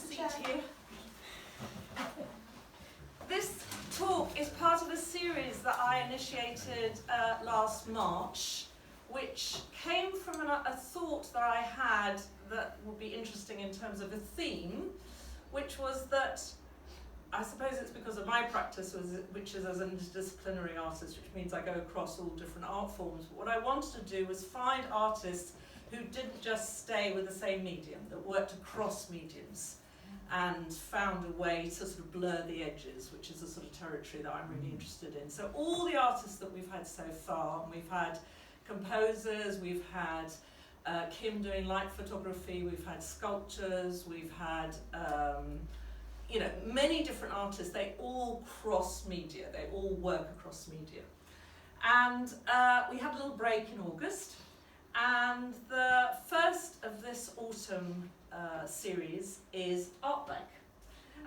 seat here. This talk is part of a series that I initiated last March, which came from a thought that I had that would be interesting in terms of a theme, which was that, I suppose it's because of my practice, which is as an interdisciplinary artist, which means I go across all different art forms. But what I wanted to do was find artists who didn't just stay with the same medium, that worked across mediums and found a way to sort of blur the edges, which is a sort of territory that I'm really interested in. So all the artists that we've had so far, and we've had composers, we've had Kim doing light photography, we've had sculptors, we've had many different artists. They all cross media, they all work across media. And we had a little break in August, and the first of this autumn series is Artbank.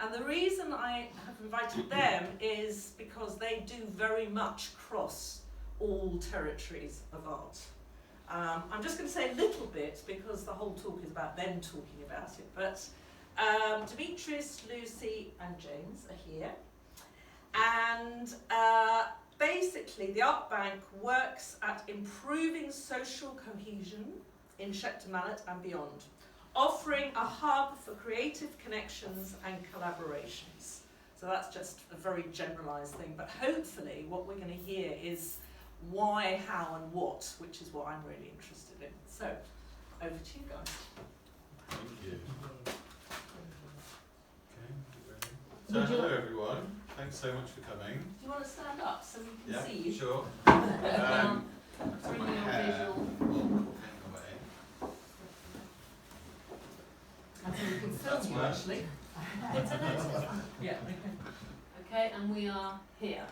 And the reason I have invited them is because they do very much cross all territories of art. I'm just going to say a little bit because the whole talk is about them talking about it, but Dimitris, Lucy and James are here, and basically the Artbank works at improving social cohesion in Shepton Mallet and beyond, offering a hub for creative connections and collaborations. So that's just a very generalised thing, but hopefully what we're going to hear is why, how and what, which is what I'm really interested in. So, over to you guys. Thank you. So hello everyone, thanks so much for coming. Do you want to stand up so we can see you? Sure. Bring my your hair visual. will hang away. I think we can film That's you right. actually. Yeah. Okay, and we are here.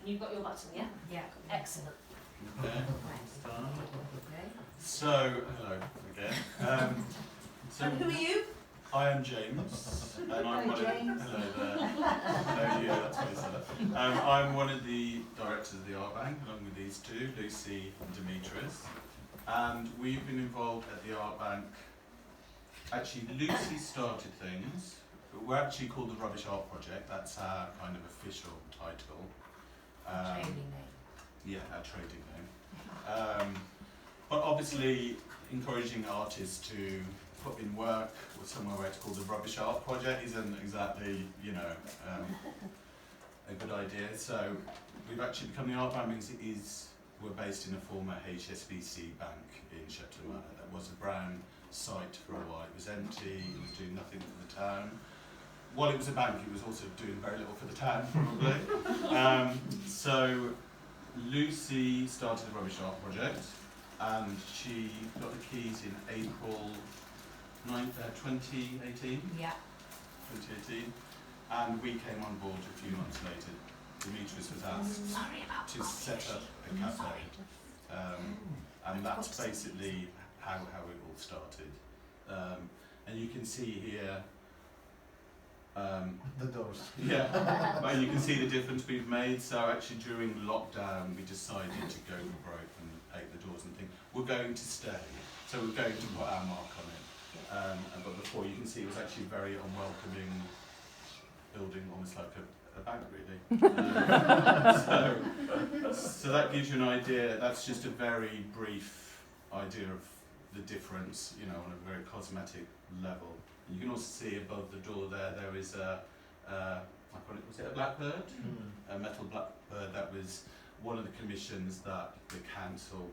And you've got your button, yeah? Yeah. Excellent. Okay. Okay. So, hello again. And who are you? I am James, and I'm one James. of hello there. Hello you, that's what he said. I'm one of the directors of the Artbank, along with these two, Lucy and Dimitris. And we've been involved at the Artbank. Actually, Lucy started things. We're actually called the Rubbish Art Project. That's our kind of official title. Trading name. Yeah, our trading name. But obviously, encouraging artists to put in work with somewhere where it's called the Rubbish Art Project isn't exactly, a good idea. So we've actually become the Artbank because we're based in a former HSBC bank in Shepton Mallet. That was a brown site for a while. It was empty, it was doing nothing for the town. While it was a bank, it was also doing very little for the town, probably. So Lucy started the Rubbish Art Project, and she got the keys in April 2018. Yeah. 2018, and we came on board a few months later. Dimitris was asked to set up a cafe, and that's basically how it all started. And you can see here. The doors. Yeah, well, you can see the difference we've made. So actually during lockdown we decided to go for broke and take the doors and think we're going to stay. So we're going to put our mark on it. But before, you can see it was actually a very unwelcoming building, almost like a bank really. So that gives you an idea. That's just a very brief idea of the difference, on a very cosmetic level. You can also see above the door there is was it a blackbird? A metal blackbird. That was one of the commissions that the council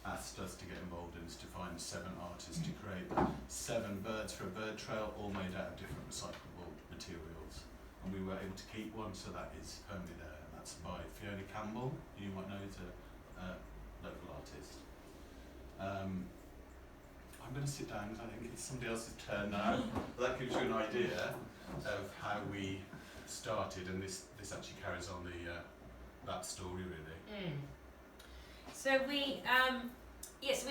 asked us to get involved in, is to find 7 artists to create 7 birds for a bird trail, all made out of different recyclable materials. And we were able to keep one, so that is permanently there. And that's by Fiona Campbell, who you might know is a local artist. I'm going to sit down because I think it's somebody else's turn now. But that gives you an idea of how we started, and this actually carries on that story really. So we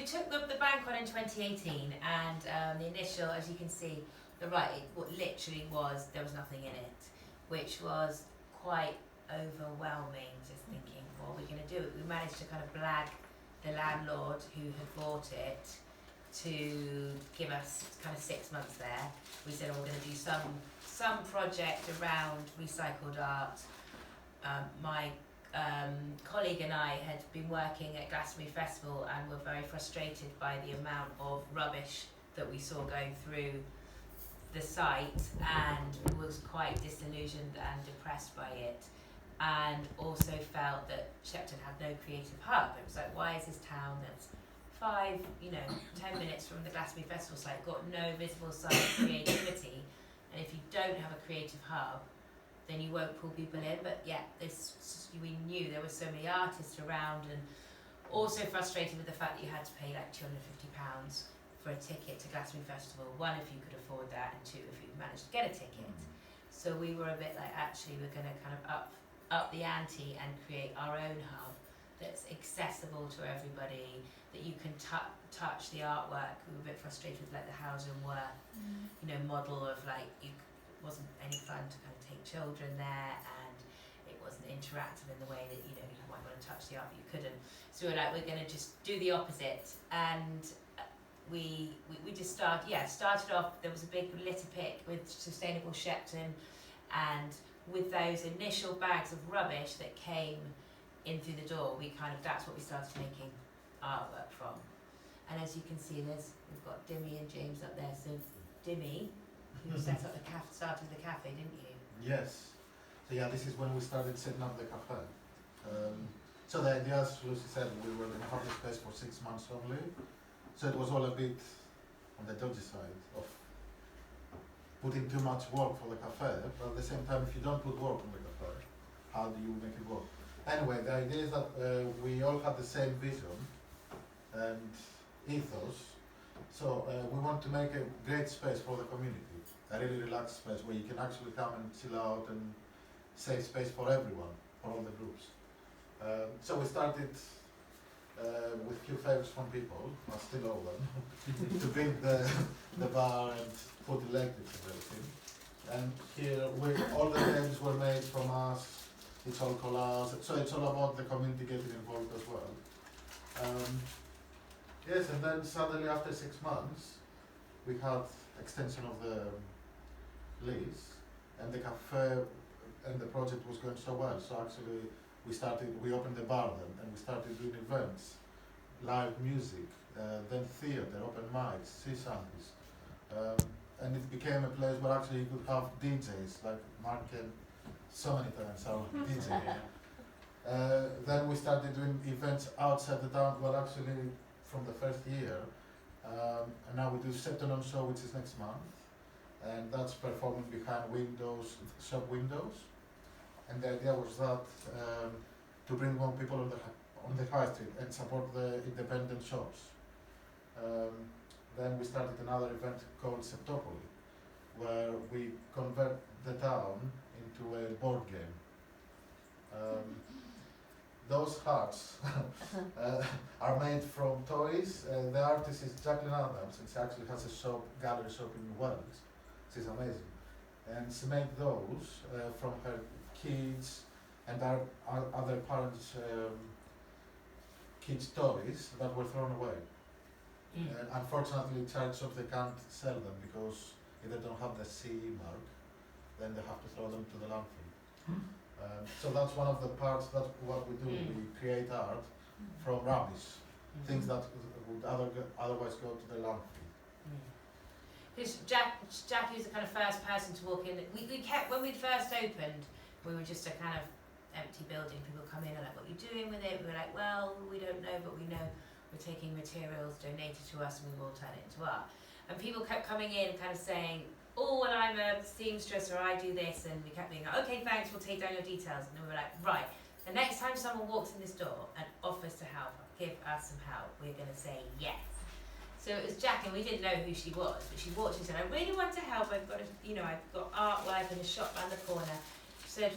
took the bank on in 2018, and the initial, as you can see, what literally was, there was nothing in it, which was quite overwhelming. Just thinking, what are we going to do? We managed to kind of blag the landlord who had bought it to give us kind of 6 months there. We said, oh, we're going to do some project around recycled art. My colleague and I had been working at Glastonbury Festival and were very frustrated by the amount of rubbish that we saw going through the site, and was quite disillusioned and depressed by it, and also felt that Shepton had no creative hub. It was like, why is this town that's 10 minutes from the Glastonbury Festival site got no visible sign of creativity? And if you don't have a creative hub, then you won't pull people in. But yeah, we knew there were so many artists around, and also frustrated with the fact that you had to pay like £250 for a ticket to Glastonbury Festival. One, if you could afford that, and two, if you managed to get a ticket. So we were a bit like, actually, we're going to kind of up the ante and create our own hub that's accessible to everybody, that you can touch the artwork. We were a bit frustrated with like the Hauser and Worth, model of like, it wasn't any fun to kind of take children there, and it wasn't interactive in the way that you might want to touch the art but you couldn't. So we were like, we're going to just do the opposite, and we just started off. There was a big litter pick with Sustainable Shepton, and with those initial bags of rubbish that came in through the door, that's what we started making artwork from. And as you can see, we've got Dimmy and James up there. So Dimmy, you set up started the cafe, didn't you? Yes. So yeah, this is when we started setting up the cafe. So the idea, as Lucy said, we were going to have the space for 6 months only. So it was all a bit on the dodgy side of putting too much work for the cafe, but at the same time, if you don't put work on the cafe, how do you make it work? Anyway, the idea is that we all have the same vision and ethos. So we want to make a great space for the community, a really relaxed space where you can actually come and chill out, and safe space for everyone, for all the groups. So we started with few favours from people, I still owe them, to build the bar and put electives and everything. And here, all the games were made from us, it's all collage, so it's all about the community getting involved as well. Yes, and then suddenly after 6 months, we had extension of the lease, and the cafe and the project was going so well. So actually, we opened the bar then, and we started doing events, live music, then theatre, open mics, sea shanties, and it became a place where actually you could have DJs, like Mark and so many times our DJ. Then we started doing events outside the town, well actually from the first year, and now we do Shepton on Show, which is next month, and that's performing behind windows, shop windows. And the idea was that to bring more people on the high street and support the independent shops. Then we started another event called Septopoly, where we convert the town into a board game. Those hearts are made from toys. The artist is Jacqueline Adams, and she actually has a gallery shop in Wales. She's amazing. And she made those from her kids and our other parents' kids' toys that were thrown away. Unfortunately, child shops, they can't sell them because if they don't have the CE mark, then they have to throw them to the landfill. So that's one of the parts, that's what we do. We create art from rubbish, things that would otherwise go to the landfill. Because Jackie was the kind of first person to walk in. We kept, when we first opened, we were just a kind of empty building. People come in and like, what are you doing with it? We were like, well, we don't know, but we know we're taking materials donated to us and we will turn it into art. And people kept coming in kind of saying, oh, well, I'm a seamstress or I do this, and we kept being like, okay, thanks, we'll take down your details. And then we were like, right, the next time someone walks in this door and offers to help, give us some help, we're going to say yes. So it was Jack, and we didn't know who she was, but she walked in and said, I really want to help, I've got artwork in a shop around the corner. She said,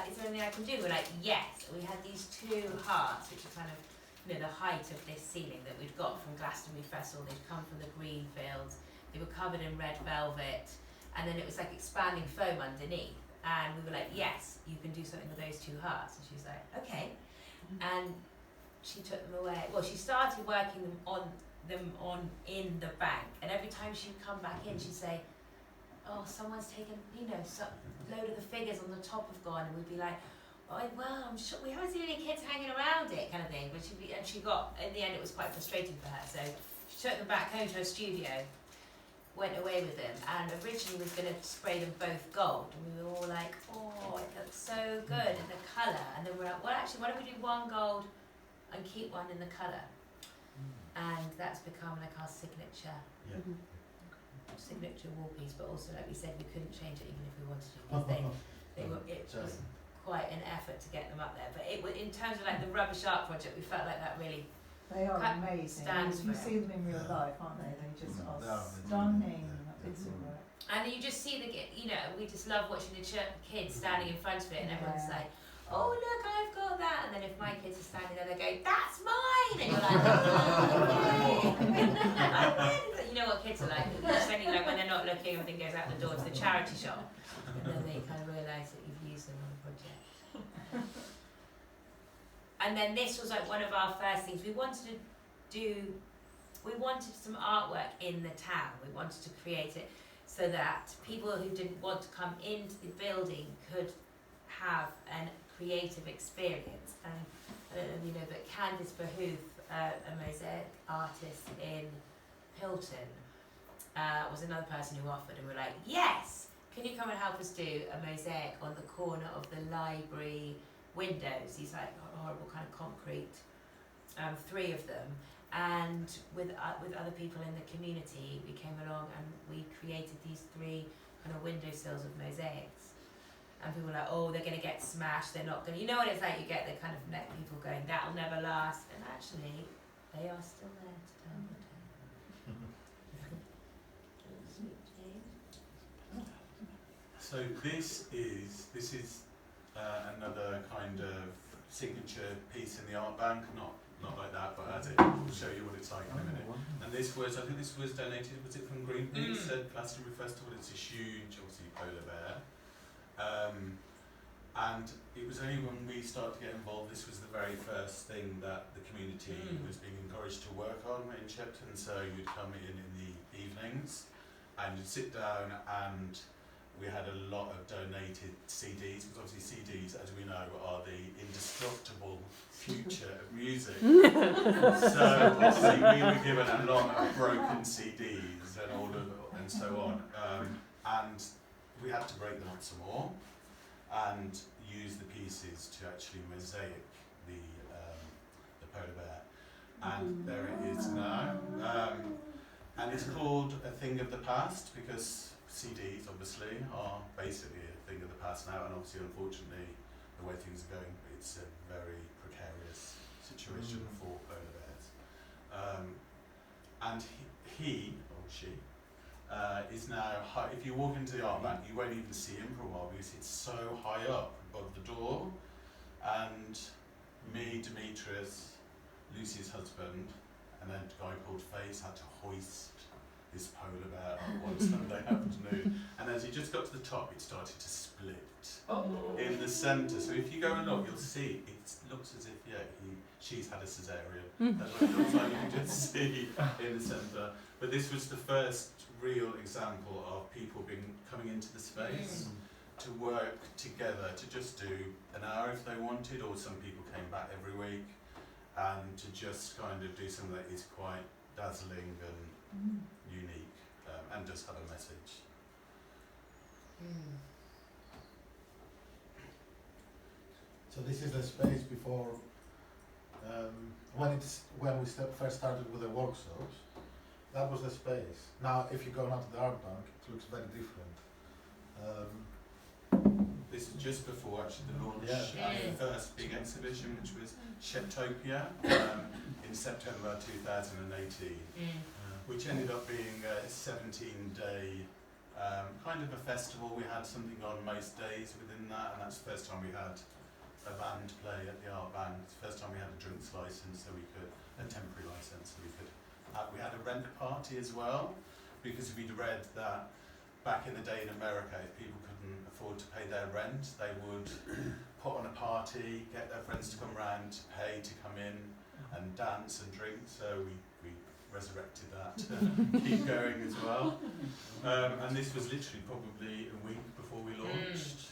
is there anything I can do? We're like, yes. And we had these two hearts, which are kind of, the height of this ceiling that we'd got from Glastonbury Festival. They'd come from the green fields. They were covered in red velvet, and then it was like expanding foam underneath. And we were like, yes, you can do something with those two hearts. And she was like, okay. And she took them away. Well, she started working them on them on in the bank, and every time she'd come back in, she'd say, "Oh, someone's taken, load of the figures on the top have gone," and we'd be like, "Oh, well, I'm sure we haven't seen any kids hanging around it," kind of thing. But she got, in the end, it was quite frustrating for her, so she took them back home to her studio, went away with them, and originally was going to spray them both gold, and we were all like, "Oh, it looks so good in the colour," and then we're like, "Well, actually, why don't we do one gold and keep one in the colour?" And that's become like our signature wall piece, but also, like we said, we couldn't change it even if we wanted to, because it was quite an effort to get them up there. But it was, in terms of like the rubbish art project, we felt like that really They are That amazing. stands You for see them in real life, aren't they? They just They are are stunning amazing. bits of work. and you just see we just love watching the kids standing in front of it, and everyone's Yeah. like, "Oh, look, I've got that," and then if my kids are standing there, they go, "That's mine," and you're like, "Oh, you know what kids are like, certainly like when they're not looking, everything goes out the door to the charity shop, and then they kind of realise that you've used them on a project. And then this was like one of our first things. We wanted some artwork in the town. We wanted to create it so that people who didn't want to come into the building could have a creative experience. And I don't know if you know, but Candice Behoof, a mosaic artist in Hilton, was another person who offered, and we're like, "Yes, can you come and help us do a mosaic on the corner of the library windows?" These like horrible kind of concrete, 3 of them. And with other people in the community, we came along and we created these 3 kind of windowsills of mosaics. And people were like, "Oh, they're going to get smashed, they're not going to," you know what it's like, you get the kind of net people going, "That'll never last." And actually, they are still there to tell the tale. So this is another kind of signature piece in the Artbank, not like that, but as it will show you what it's like in a minute. And I think this was donated, was it from Greenpeace at Glastonbury Festival? It's a huge, obviously, polar bear. And it was only when we started to get involved, this was the very first thing that the community was being encouraged to work on in Shepton. So you'd come in the evenings and you'd sit down, and we had a lot of donated CDs, because obviously CDs, as we know, are the indestructible future of music. So obviously we were given a lot of broken CDs and so on, and we had to break them up some more and use the pieces to actually mosaic the polar bear, and there it is now. And it's called A Thing of the Past because CDs obviously are basically a thing of the past now, and obviously unfortunately the way things are going, it's a very precarious situation for polar bears. And he or she is now if you walk into the Artbank, you won't even see him for a while because it's so high up above the door, and me, Dimitris, Lucy's husband, and then a guy called Face had to hoist this polar bear up one Sunday afternoon, and as he just got to the top, it started to split in the centre. So if you go and look, you'll see it looks as if she's had a cesarean. That's what it looks like. You can just see in the centre. But this was the first real example of people coming into the space to work together, to just do an hour if they wanted, or some people came back every week, and to just kind of do something that is quite dazzling and unique, and does have a message. So this is the space before, when we first started with the workshops. That was the space. Now, if you go now to the Artbank, it looks very different. This is just before actually the launch of the first big exhibition, which was Sheptopia in September 2018, which ended up being a 17-day kind of a festival. We had something on most days within that, and that's the first time we had a band play at the Artbank. It's the first time we had a drinks license, a temporary license, so we could. We had a rent party as well, because we'd read that back in the day in America, if people couldn't afford to pay their rent, they would put on a party, get their friends to come round, pay to come in and dance and drink. So we resurrected that to keep going as well. And this was literally probably a week before we launched.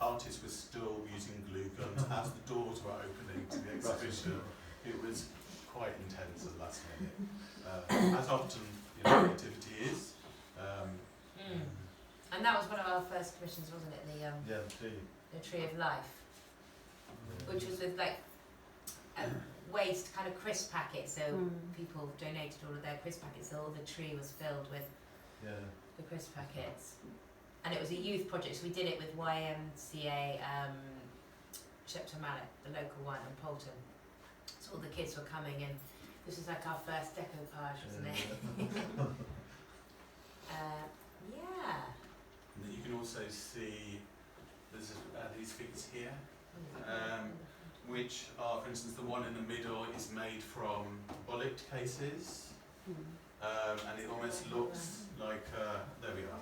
Artists were still using glue guns as the doors were opening to the exhibition. It was quite intense at the last minute, as often creativity is. And that was one of our first commissions, wasn't it? The Tree of Life, which was with like waste kind of crisp packets. So people donated all of their crisp packets. So all the tree was filled with the crisp packets. And it was a youth project, so we did it with YMCA, Shepton Mallet, the local one, in Polton. So all the kids were coming in. This was like our first decoupage, wasn't it? Yeah. And then you can also see there's these figures here, which are, for instance, the one in the middle is made from bullet cases, and it almost looks like, there we are.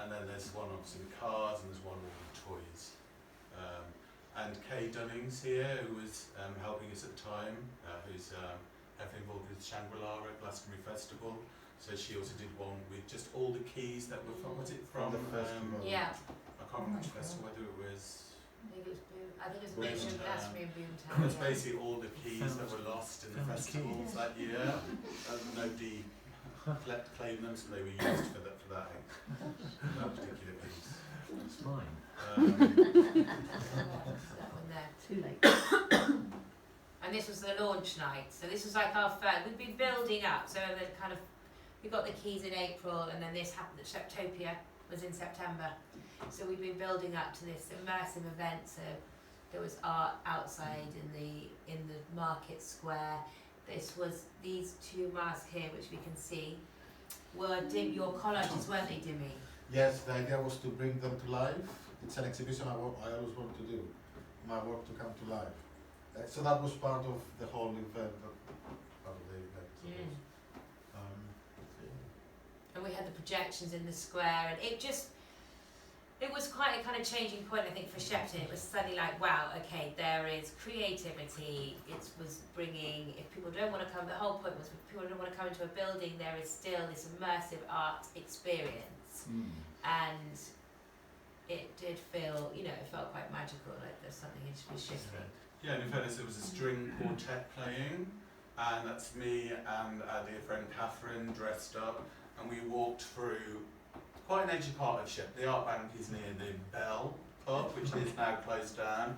And then there's one obviously with cars, and there's one with toys. And Kay Dunning's here, who was helping us at the time, who's heavily involved with Shangri-La at Glastonbury Festival. So she also did one with just all the keys that were from, was it from the festival? Yeah. I can't remember which festival, whether it was... I think it was a mixture of Glastonbury and Boomtown. It's basically all the keys that were lost in the festivals that year. Nobody claimed them, so they were used for that particular piece. That's fine. That one there. Too late. And this was the launch night. So this was like our first. We'd been building up. So the kind of we got the keys in April, and then this happened. Sheptopia was in September. So we'd been building up to this immersive event. So there was art outside in the market square. This was these two masks here, which we can see, were your collages, weren't they, Dimi? Yes, the idea was to bring them to life. It's an exhibition I always want to do, my work to come to life. So that was part of the whole event. And we had the projections in the square, and it was quite a kind of changing point, I think, for Shepton. It was suddenly like, wow, okay, there is creativity. It was bringing, if people don't want to come, the whole point was if people don't want to come into a building, there is still this immersive art experience. And it did feel, it felt quite magical, like there's something shifting. Yeah, and in fairness, there was a string quartet playing, and that's me and our dear friend Catherine dressed up, and we walked through quite an ancient part of Shepton. The Artbank is near the Bell pub, which is now closed down.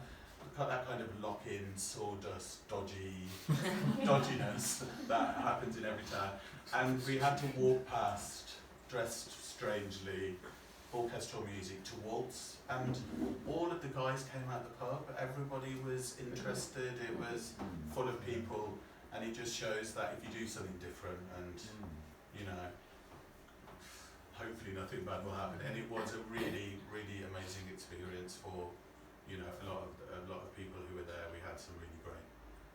Got that kind of lock-in, sawdust, dodginess that happens in every town. And we had to walk past, dressed strangely, orchestral music to waltz. And all of the guys came out the pub. Everybody was interested. It was full of people. And it just shows that if you do something different and, hopefully nothing bad will happen. And it was a really, really amazing experience for, a lot of people who were there. We had some really great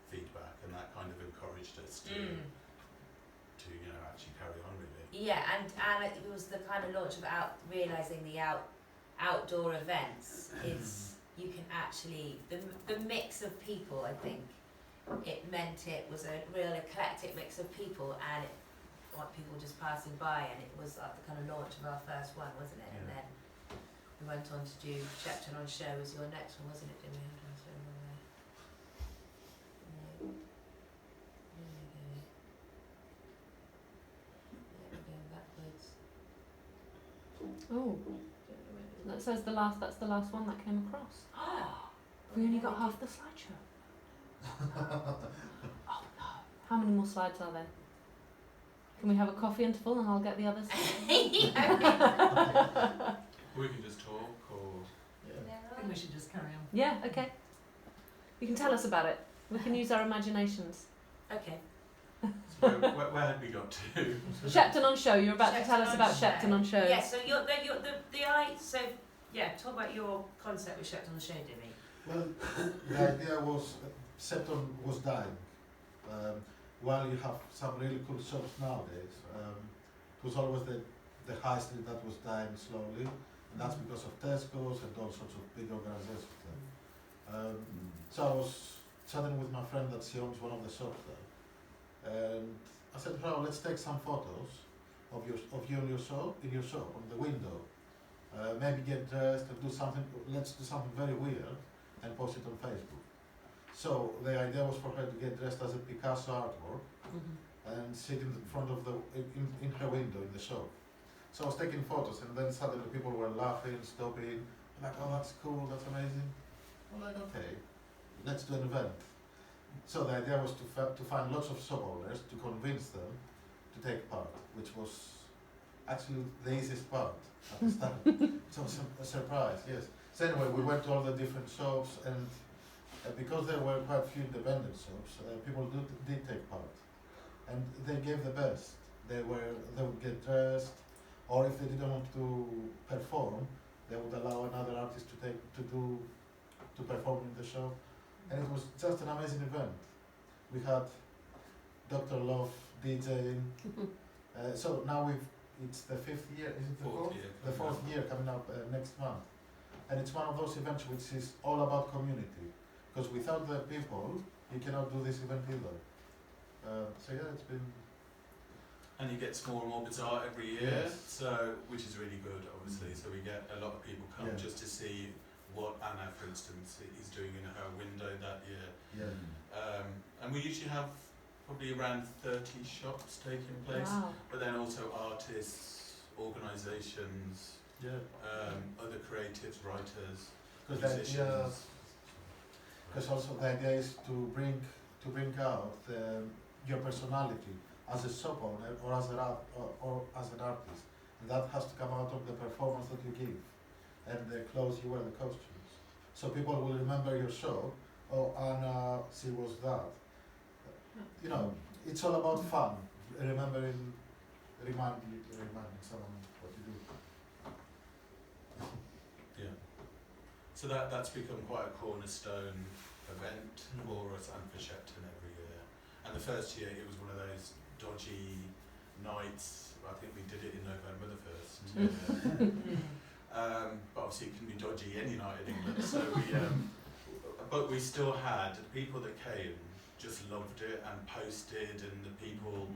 feedback, and that kind of encouraged us to actually carry on really. Yeah, and it was the kind of launch of realising the outdoor events is you can actually the mix of people. I think it meant it was a real eclectic mix of people, and people just passing by, and it was the kind of launch of our first one, wasn't it? Yeah. And then we went on to do Shepton on Show was your next one, wasn't it? Didn't we? Going backwards. Oh, that says that's the last one that came across. We only got half the slideshow. Oh no! How many more slides are there? Can we have a coffee interval and I'll get the others? We can just talk, or... I think we should just carry on. Yeah, okay. You can tell us about it. We can use our imaginations. Okay. So where had we got to? Shepton on Show. You're about to tell us about Shepton on Show. Yeah, so talk about your concept with Shepton on Show, Dimi. Well, the idea was Shepton was dying. While you have some really cool shops nowadays, it was always the high street that was dying slowly, and that's because of Tesco's and all sorts of big organizations there. So I was chatting with my friend that she owns one of the shops there, And I said, "Oh, let's take some photos of you in your shop on the window. Maybe get dressed and do something. Let's do something very weird and post it on Facebook." So the idea was for her to get dressed as a Picasso artwork and sit in front of in her window in the shop. So I was taking photos, and then suddenly people were laughing, stopping, like, "Oh, that's cool, that's amazing." I'm like, "Okay, let's do an event." So the idea was to find lots of shop owners to convince them to take part, which was actually the easiest part at the start. So a surprise, yes. So anyway, we went to all the different shops, and because there were quite a few independent shops, people did take part, and they gave the best. They would get dressed, or if they didn't want to perform, they would allow another artist to perform in the show, and it was just an amazing event. We had Dr. Love DJing. So now it's the 5th year, is it the fourth? The 4th year coming up next month. And it's one of those events which is all about community. Because without the people, you cannot do this event either. So yeah, it's been... And you get more and more bizarre every year, Yes. so which is really good, obviously. So we get a lot of people come Yeah. just to see what Anna, for instance, is doing in her window that year. Yeah. And we usually have probably around 30 shops taking place, Wow. but then also artists, organisations, Yeah. other creatives, writers, Because the idea, musicians. because also the idea is to bring out your personality as a shop owner or as an artist, and that has to come out of the performance that you give and the clothes you wear, the costumes. So people will remember your show. Oh, Anna, she was that. You know, it's all about fun. Reminding someone what you do. Yeah. So that's become quite a cornerstone event for us and for Shepton every year. And the first year it was one of those dodgy nights. I think we did it in November the 1st. But obviously it can be dodgy any night in England. So but we still had the people that came just loved it and posted, and the people,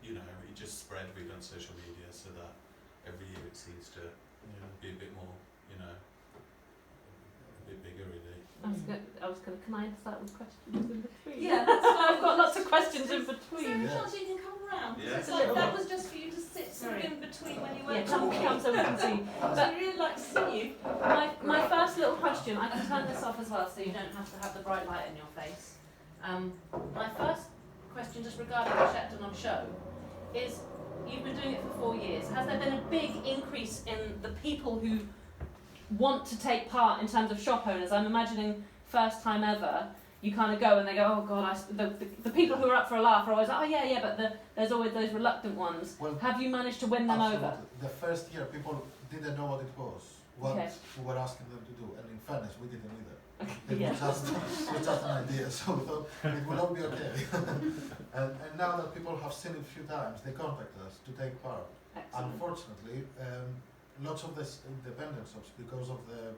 you know, it just spread really on social media, so that every year it seems to be a bit more, you know, a bit bigger really. I was going to, can I start with questions in between? Yeah, that's fine. I've got lots of questions in Is there between. a chance you can come round? Yeah. It's like, that was just for you to sit sort of in between when you Yeah, weren't come talking. so we can see. So we really like to see you. My first little question, I can turn this off as well so you don't have to have the bright light in your face. My first question, just regarding the Shepton on Show, is you've been doing it for 4 years. Has there been a big increase in the people who want to take part in terms of shop owners? I'm imagining first time ever, you kind of go and they go, "Oh God," the people who are up for a laugh are always like, "Oh yeah, but there's always those reluctant ones." Well, Have you managed to win them absolutely. over? The first year people didn't know what it was, what Okay. we were asking them to do, and in fairness, we didn't either. Yeah. It was just an idea, so we thought it will all be okay. and now that people have seen it a few times, they contact us to take part. Excellent. Unfortunately, lots of the independent shops, because of the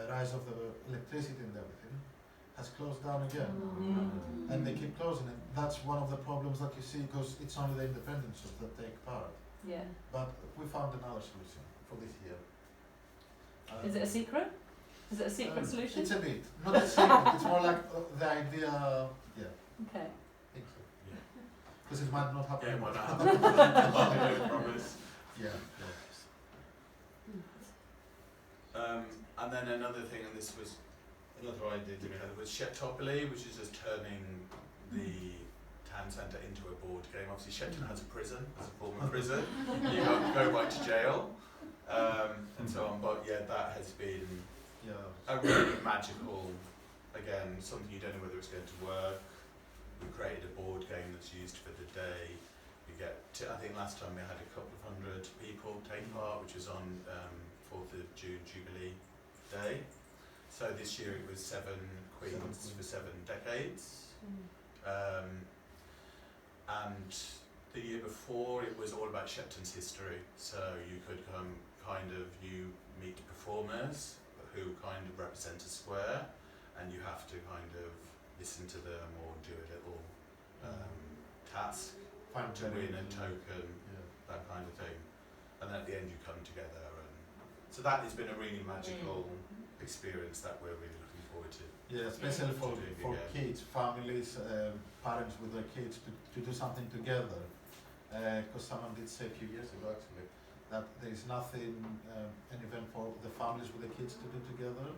rise of the electricity and everything, has closed down again. And they keep closing, and that's one of the problems that you see, because it's only the independent shops that take part. Yeah. But we found another solution for this year. Is it a secret? Is it a secret solution? It's a bit, not a secret, it's more like the idea, yeah, Okay. I think so. Yeah. Because it might not happen. Yeah, why not? I promise. Yeah, And then another thing, and this was another idea that we had, was Sheptopoly, which is just turning the town centre into a board game. Obviously Shepton has a prison, as a former prison. You go right to jail, and so on. But yeah, that has been a really magical, again, something you don't know whether it's going to work. We created a board game that's used for the day. We get, I think last time we had a couple of hundred people take part, which was on 4th of June Jubilee Day. So this year it was 7 queens for 7 decades. And the year before it was all about Shepton's history. So you could come, you meet performers who kind of represent a square, and you have to kind of listen to them or do a little task, Find to win a charity. token, Yeah. that kind of thing. And then at the end you come together, and so that has been a really magical experience that we're really looking forward to. Yeah, especially for Doing again. kids, families, parents with their kids to do something together. Because someone did say a few years ago actually that there is nothing, an event for the families with the kids to do together,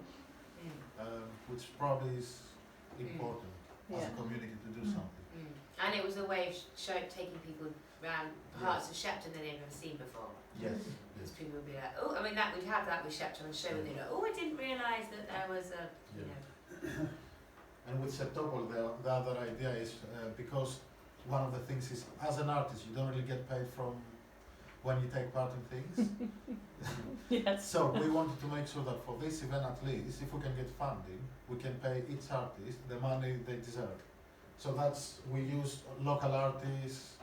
which probably is important as Yeah. a community to do Mm. something. And it was a way of taking people around parts of Shepton that they've never seen before. Yes. Because people would be like, oh, I mean, that we'd have that with Shepton on the show, and they'd go, oh, I didn't realise that there was a, you Yeah. know. And with Septopol, the other idea is because one of the things is, as an artist, you don't really get paid from when you take part in things. Yes. So we wanted to make sure that for this event at least, if we can get funding, we can pay each artist the money they deserve. So that's, we use local artists,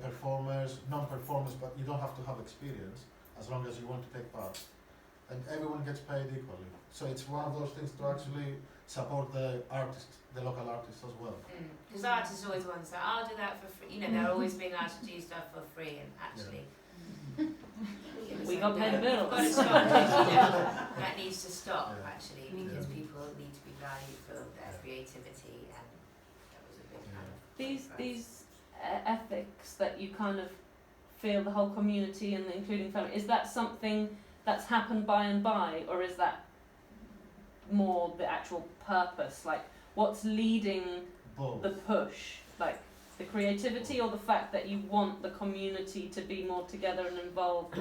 performers, non-performers, but you don't have to have experience as long as you want to take part. And everyone gets paid equally. So it's one of those things to actually support the artists, the local artists as well. Because artists are always ones that, I'll do that for free. You know, they're always being asked to do stuff for free, and actually. We got paid the bills. Got to stop it, you know. That needs to stop, Yeah. actually, because Yeah. people need to be valued for their creativity, and that was a big kind of These for us. these ethics that you kind of feel the whole community and including family, is that something that's happened by and by, or is that more the actual purpose? Like, what's leading Both. the push? Like, the creativity or the fact that you want the community to be more together and involved?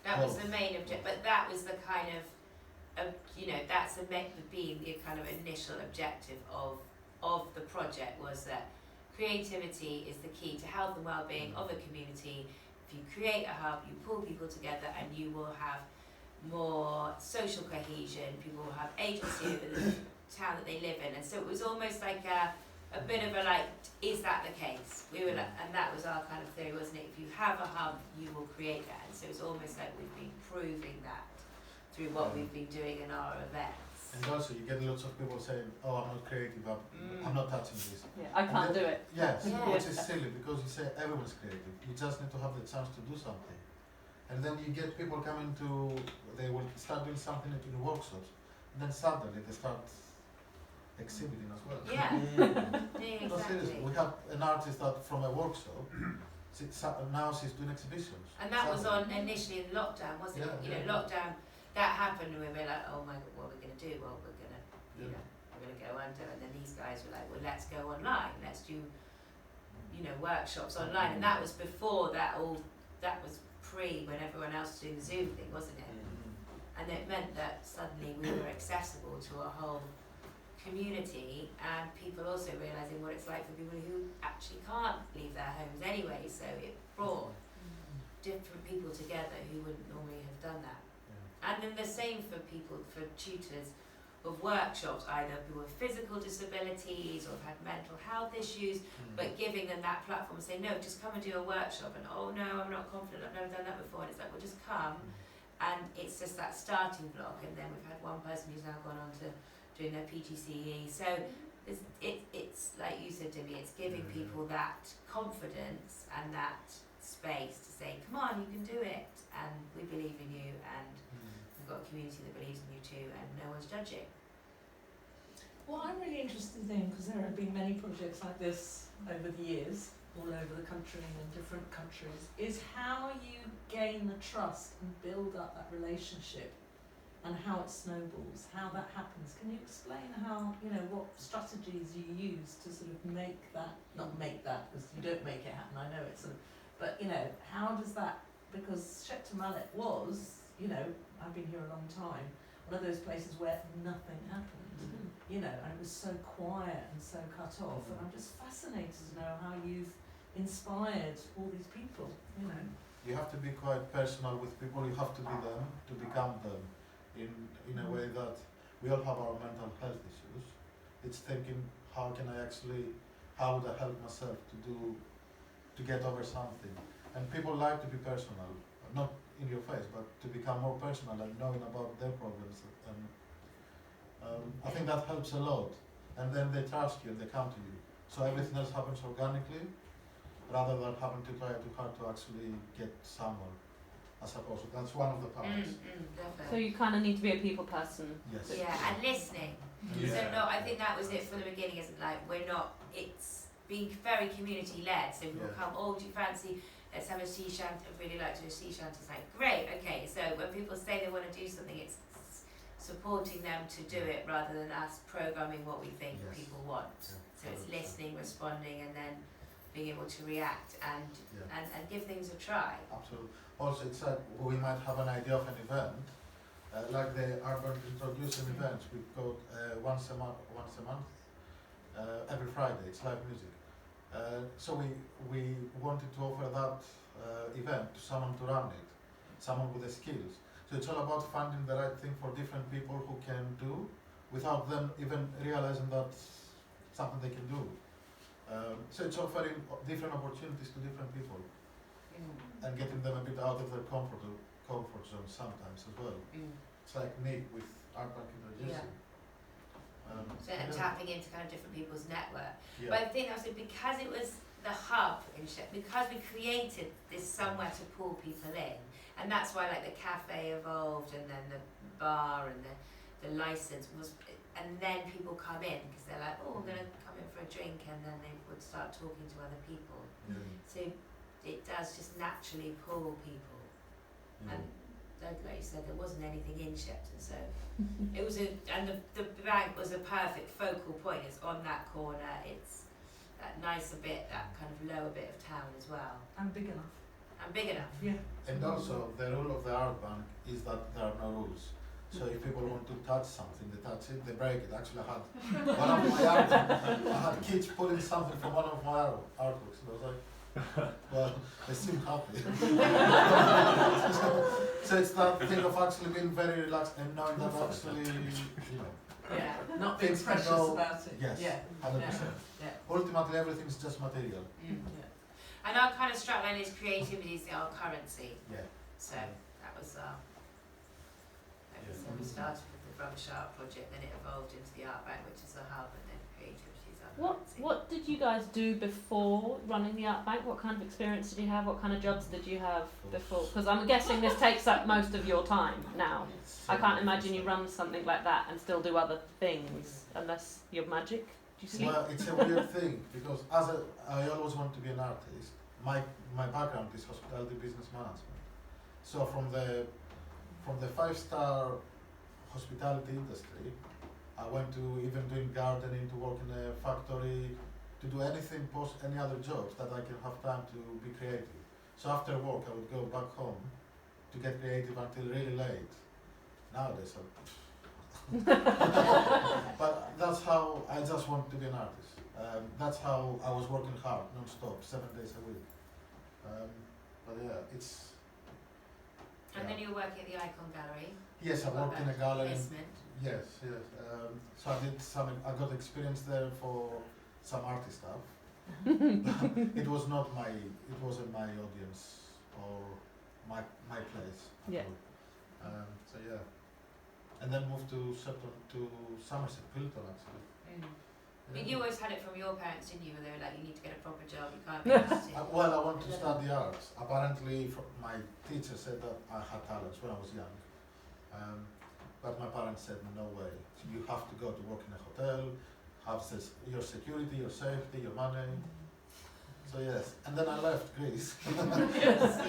That was Both. the main objective, but that was the kind of you know, that's the being the kind of initial objective of the project, was that creativity is the key to health and well-being of a community. If you create a hub, you pull people together, and you will have more social cohesion. People will have agency over the town that they live in, and so it was almost like a bit of a like, is that the case? We were like, and that was our kind of theory, wasn't it? If you have a hub, you will create that, and so it's almost like we've been proving that through what we've been doing in our events. And also you get lots of people saying, oh, I'm not creative, I'm not touching this. Yeah, I can't do it. Yes, Yeah. which is silly because you say everyone's creative. You just need to have the chance to do something. And then you get people coming to, they will start doing something in workshops, and then suddenly they start exhibiting as well. Yeah. No, seriously, we have an artist that from a workshop, now she's doing exhibitions. And that was Suddenly. on initially in lockdown, wasn't it? Yeah, You know, yeah. lockdown, that happened, and we were like, oh my god, what are we going to do? Well, we're going to, you Yeah. know, we're going to go under. And then these guys were like, well, let's go online. Let's do, you know, workshops online. And that was before that was pre when everyone else was doing the Zoom thing, wasn't it? And it meant that suddenly we were accessible to a whole community, and people also realising what it's like for people who actually can't leave their homes anyway. So it brought different people together who wouldn't normally have done that. And then the same for people, for tutors of workshops, either who have physical disabilities or have had mental health issues, but giving them that platform and saying, no, just come and do a workshop, and oh no, I'm not confident, I've never done that before, and it's like, well, just come, and it's just that starting block. And then we've had one person who's now gone on to doing their PGCE, so it's like you said, Dimi, it's giving people that confidence and that space to say, come on, you can do it, and we believe in you, and we've got a community that believes in you too, and no one's judging. What I'm really interested in, because there have been many projects like this over the years, all over the country and in different countries, is how you gain the trust and build up that relationship, and how it snowballs, how that happens. Can you explain how, you know, what strategies you use to sort of make that, not make that, because you don't make it happen, I know it's sort of, but, you know, how does that, because Shepton Mallet was, you know, I've been here a long time, one of those places where nothing happened, you know, and it was so quiet and so cut off, and I'm just fascinated to know how you've inspired all these people, you know. You have to be quite personal with people, you have to be them to become them in a way that we all have our mental health issues. It's thinking, how can I actually, how would I help myself to get over something? And people like to be personal, not in your face, but to become more personal and knowing about their problems. And I think that helps a lot. And then they trust you and they come to you. So everything else happens organically. rather than having to try too hard to actually get someone, I suppose. That's one of the parts. Definitely. So you kind of need to be a people person. Yes. Yeah, and listening. Yeah. So no, I think that was it from the beginning, isn't like we're not, it's being very community led, so people Yeah. come, oh, do you fancy, let's have a sea shanty, I'd really like to do a sea shanty, it's like, great, okay, so when people say they want to do something, it's supporting them to do it rather than us programming what we think Yes. people want. Yeah, So it's 100%. listening, responding, and then being able to react and, Yeah. and give things a try. Absolutely. Also, it's we might have an idea of an event, like the Artbank introducing events. We go once a month, every Friday. It's live music. So we wanted to offer that event to someone to run it, someone with the skills. So it's all about finding the right thing for different people who can do, without them even realizing that's something they can do. So it's offering different opportunities to different people, and getting them a bit out of their comfort zone sometimes as well. It's like Nick with Artbank introducing. So and tapping into kind of different people's network. Yeah. But I think also because it was the hub in because we created this somewhere to pull people in, and that's why like the cafe evolved, and then the bar and the license was, and then people come in because they're like, oh, we're gonna come in for a drink, and then they would start talking to other people. Yeah. So it does just naturally pull people, and like you said, there wasn't anything in Shepton, so it was and the bank was a perfect focal point. It's on that corner. It's that nicer bit, that kind of lower bit of town as well, And big enough. and big enough. Yeah. And also, the rule of the Artbank is that there are no rules. So if people want to touch something, they touch it, they break it. Actually, I had one of my I had kids pulling something from one of my artworks, and I was like, well, they seem happy. So it's that thing of actually being very relaxed and knowing that actually, you know, Yeah. Not being Things can precious go- about it. yes, Yeah. 100%. Yeah. Ultimately, everything's just material. Yeah. And our kind of strapline is creativity is our currency. Yeah. So that was our. So we Yeah. started with the rubbish art project, then it evolved into the Artbank, which is a hub, and then creativity is our currency. What did you guys do before running the Art Bank? What kind of experience did you have? What kind of jobs did you have before? Because I'm guessing this takes up most of your time now. I can't imagine you run something like that and still do other things unless you're magic. Do you sleep? Well, it's a weird thing because I always want to be an artist. My background is hospitality business management. So from the 5-star hospitality industry, I went to even doing gardening, to work in a factory, to do anything any other jobs that I can have time to be creative. So after work, I would go back home to get creative until really late. Nowadays, but that's how I just want to be an artist. That's how I was working hard, non-stop, 7 days a week. But yeah, it's. And then you were working at the Icon Gallery. Yes, I worked in a gallery. Basement. Yes. So I did some. I got experience there for some arty stuff. It was not my. It wasn't my audience or my place. at Yeah. all. So yeah, and then moved to Somerset, Pilton actually. But you always had it from your parents, didn't you? Where they were like, you need to get a proper job, you can't be artistic. Well, I want to study arts. Apparently, my teacher said that I had talents when I was young. But my parents said, no way. You have to go to work in a hotel, have your security, your safety, your money. So yes, and then I left Greece. Yes.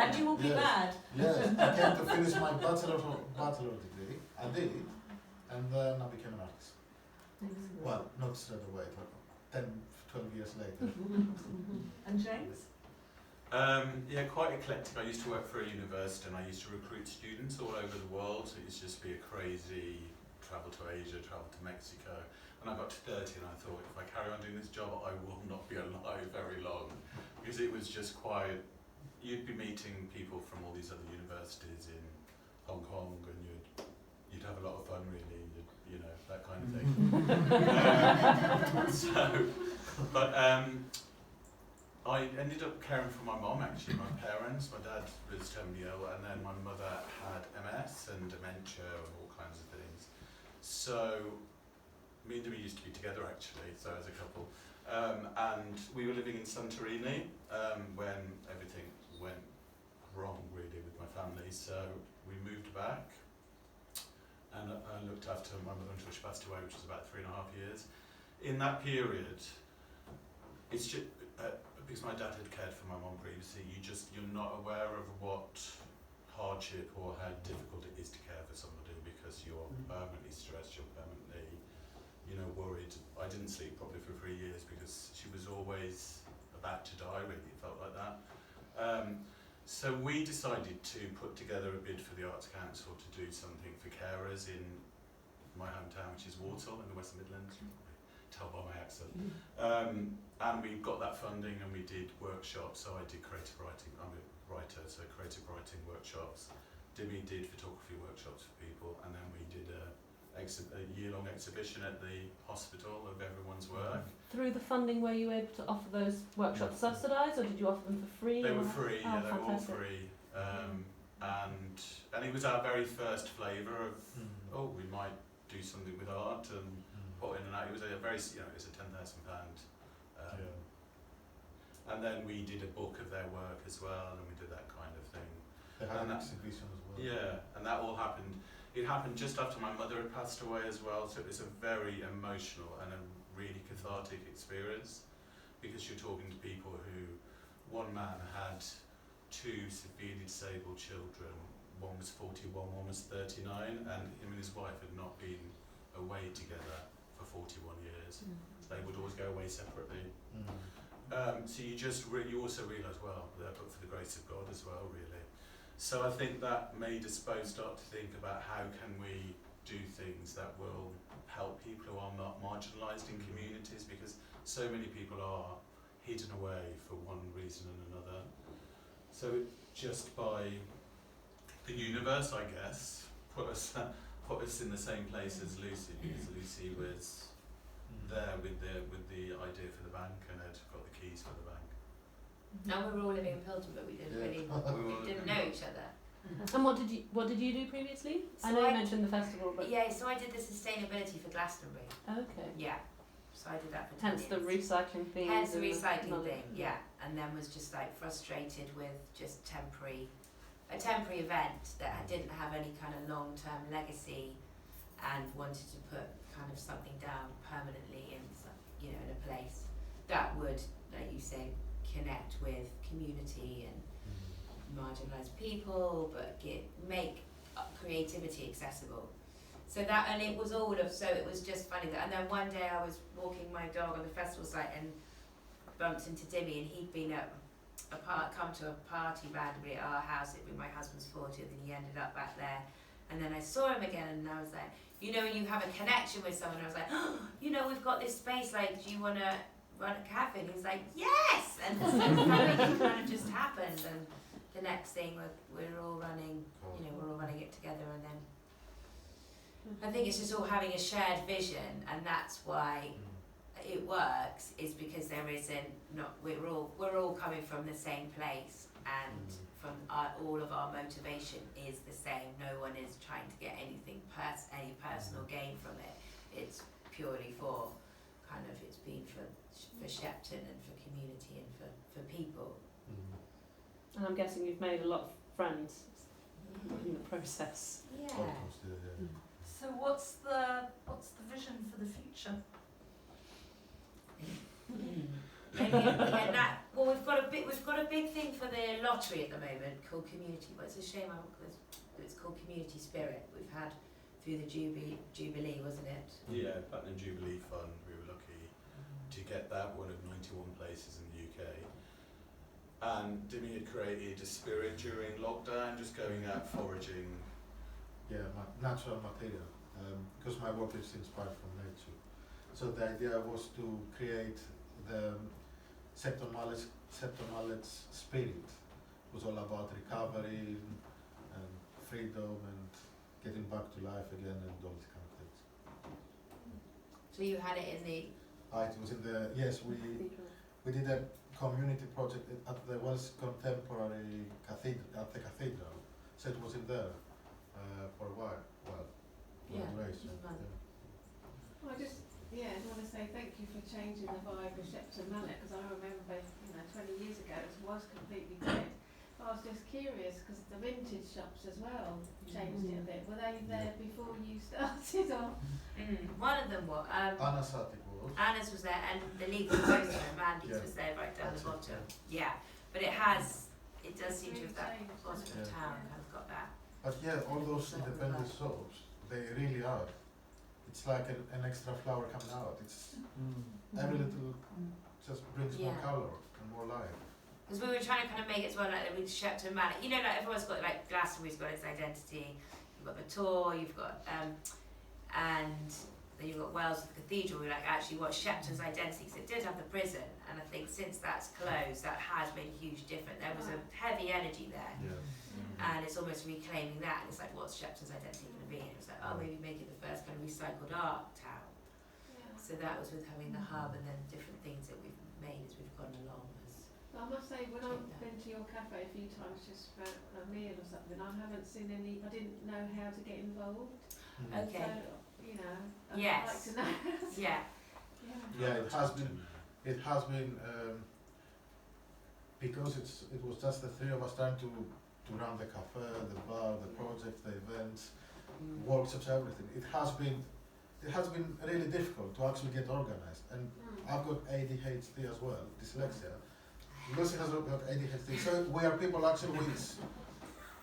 And you will be Yes. mad. Yes, I came to finish my bachelor degree. I did, and then I became an artist. Well, not straight away, but 10, 12 years later. And James? Yeah, quite eclectic. I used to work for a university and I used to recruit students all over the world. So it used to just be a crazy travel to Asia, travel to Mexico. And I got to 30 and I thought, if I carry on doing this job, I will not be alive very long. Because it was just quite, you'd be meeting people from all these other universities in Hong Kong and you'd have a lot of fun really, you know, that kind of thing. I ended up caring for my mom actually, my parents. My dad was terminally ill and then my mother had MS and dementia and all kinds of things. So me and Demi used to be together actually, so as a couple. And we were living in Santorini when everything went wrong really with my family, so we moved back and I looked after my mother until she passed away, which was about 3.5 years. In that period, it's just because my dad had cared for my mum previously, you're not aware of what hardship or how difficult it is to care for somebody, because you're permanently stressed, you're permanently, worried. I didn't sleep properly for 3 years because she was always about to die, really, it felt like that. So we decided to put together a bid for the Arts Council to do something for carers in my hometown, which is Walsall in the West Midlands. You can probably tell by my accent. And we got that funding and we did workshops. So I did creative writing. I'm a writer, so creative writing workshops. Dimi did photography workshops for people, and then we did a year-long exhibition at the hospital of everyone's work. Through the funding, were you able to offer those workshops subsidised, or did you offer them for free? They or? were free, Oh, yeah, they were all fantastic. free. And it was our very first flavour of, we might do something with art and put in and out. It was a very, it was a £10,000. And then we did a book of their work as well, and we did that kind of thing. They had an exhibition as well. Yeah, and that all happened. It happened just after my mother had passed away as well, so it was a very emotional and a really cathartic experience, because you're talking to people who, one man had 2 severely disabled children, one was 41, one was 39, and him and his wife had not been away together for 41 years. So they would always go away separately. So you also realise, well, they're put for the grace of God as well, really. So I think that made us both start to think about how can we do things that will help people who are not marginalised in communities, because so many people are hidden away for one reason and another. So it just by the universe, I guess, put us in the same place as Lucy, because Lucy was there with the idea for the bank and had got the keys for the bank. Now we were all living in Pilton, but we didn't know each other. And what did you do previously? So I know you I- mentioned the festival, but Yeah, so I did the sustainability for Glastonbury. okay. Yeah, so I did that for 10 Hence the years. recycling thing. Hence the recycling thing, yeah. And then was just like frustrated with just a temporary event that didn't have any kind of long-term legacy, and wanted to put kind of something down permanently in in a place that would, like you say, connect with community and marginalised people, but make creativity accessible. So that, and it was it was just funny that, and then one day I was walking my dog on the festival site and bumped into Dimmy, and he'd been come to a party randomly at our house. It'd been my husband's 40th, and he ended up back there. And then I saw him again, and I was like, when you have a connection with someone, I was like, we've got this space, like, do you want to run a cafe? And he was like, yes! And so it kind of just happened, and the next thing we're all running, we're all running it together, and then I think it's just all having a shared vision, and that's why it works, is because we're all coming from the same place, and from all of our motivation is the same. No one is trying to get any personal gain from it. It's purely for it's been for Shepton and for community and for people. And I'm guessing you've made a lot of friends in the process. Yeah. So what's the vision for the future? We've got a big thing for the lottery at the moment called Community. Well, it's a shame it's called Community Spirit. We've had through the Jubilee, wasn't it? Yeah, Platinum Jubilee Fund. We were lucky to get that, one of 91 places in the UK. And Dimi had created a spirit during lockdown, just going out foraging. Yeah, natural material, because my work is inspired from nature. So the idea was to create the Shepton Mallet's spirit. It was all about recovery and freedom and getting back to life again and all these kind of things. So you had it in the. It was in the, yes, we did a community project at the Welsh Contemporary at the cathedral. So it was in there for a while. Well, Yeah, duration. fun. Well, I guess Yeah, I want to say thank you for changing the vibe of Shepton Mallet, because I remember, 20 years ago it was completely dead. But I was just curious because the vintage shops as well changed it a bit. Were they there before you started, or? One of them was. Anna Satic was. Anna's was there, and the legal postman, Mandy's was there right down the bottom. Yeah, but it does seem to have that bottom of town has got that. But yeah, all those independent shops, they really are. It's like an extra flower coming out. It's every little just brings more colour and more life. Because we were trying to kind of make it as well, like with Shepton Mallet. Like everyone's got, like Glastonbury's got its identity. You've got the tour, you've got, and then you've got Wales with the Cathedral. We're like, actually, what's Shepton's identity? Because it did have the prison, and I think since that's closed, that has made a huge difference. There was a heavy energy there. And it's almost reclaiming that, and it's like, what's Shepton's identity going to be? And it was like, maybe make it the first kind of recycled art town. So that was with having the hub, and then different things that we've made as we've gone along. I must say, when I've been to your cafe a few times just for a meal or something, I haven't seen any. I didn't know how to get involved. Okay. So, I'd Yes. like to know. Yeah. Yeah, it has been. Because it was just the three of us trying to run the cafe, the bar, the project, the events, workshops, everything. It has been really difficult to actually get organised. And I've got ADHD as well, dyslexia. Lucy has got ADHD. So we are people actually with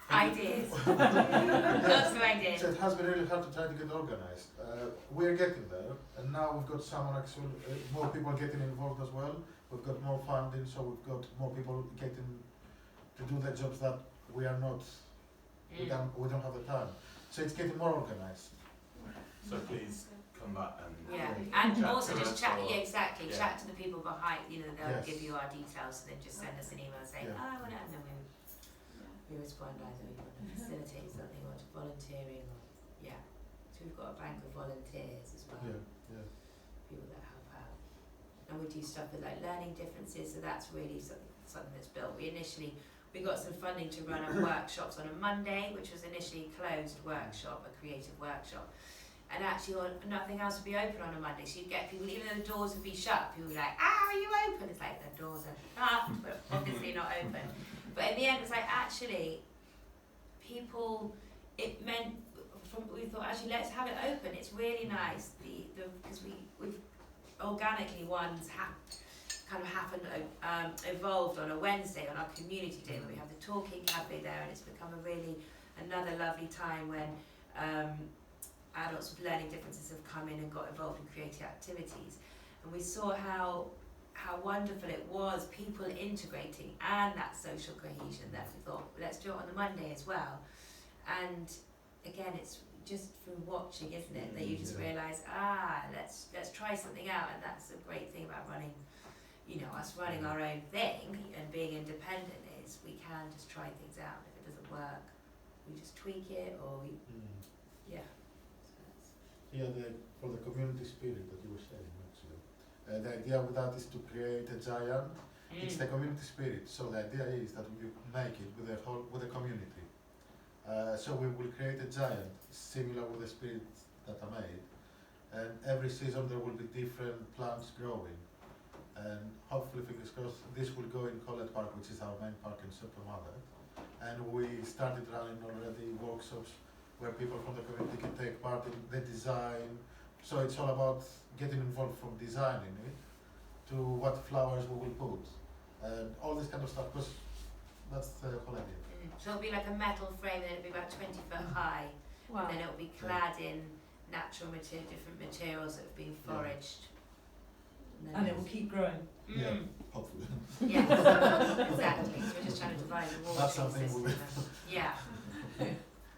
Ideas. Lots of ideas. So it has been really hard to try to get organised. We're getting there, and now we've got someone actually, more people getting involved as well. We've got more funding, so we've got more people getting to do the jobs that we are not. We don't have the time. So it's getting more organised. So please come back and and chat also to just us chat. or- Yeah, exactly. Yeah. Chat to the people behind. They'll Yes. give you our details, and then just send us an email saying, Yeah. I want to, and then we respond either you want to facilitate something or to volunteering or So we've got a bank of volunteers as well. People that help out. And we do stuff with like learning differences, so that's really something that's built. We got some funding to run our workshops on a Monday, which was initially a closed workshop, a creative workshop. And actually nothing else would be open on a Monday. So you'd get people, even though the doors would be shut, people would be like, are you open? It's like, the doors are shut, but obviously not open. But in the end, it's like, actually, it meant, we thought, actually, let's have it open. It's really nice, because we've organically evolved on a Wednesday, on our community day, where we have the talking cafe there, and it's become another lovely time when adults with learning differences have come in and got involved in creative activities. And we saw how wonderful it was, people integrating and that social cohesion, that we thought, let's do it on the Monday as well. And again, it's just through watching, isn't it, that you just realise, let's try something out. And that's a great thing about running, us running our own thing and being independent, is we can just try things out. If it doesn't work, we just tweak it, or For the community spirit that you were saying, actually. The idea with that is to create a giant. It's the community spirit. So the idea is that you make it with the community. So we will create a giant similar with the spirit that I made. And every season there will be different plants growing. And hopefully, fingers crossed, this will go in Collet Park, which is our main park in Shepton Mallet. And we started running already workshops where people from the community can take part in the design. So it's all about getting involved from designing it to what flowers we will put and all this kind of stuff, because that's the whole idea. So it'll be like a metal frame, and it'll be about 20 foot high, and then it'll be clad in natural different materials that have been foraged. And it will keep growing. Yeah, hopefully. Yes, exactly. So we're just trying to devise a watering That's something system.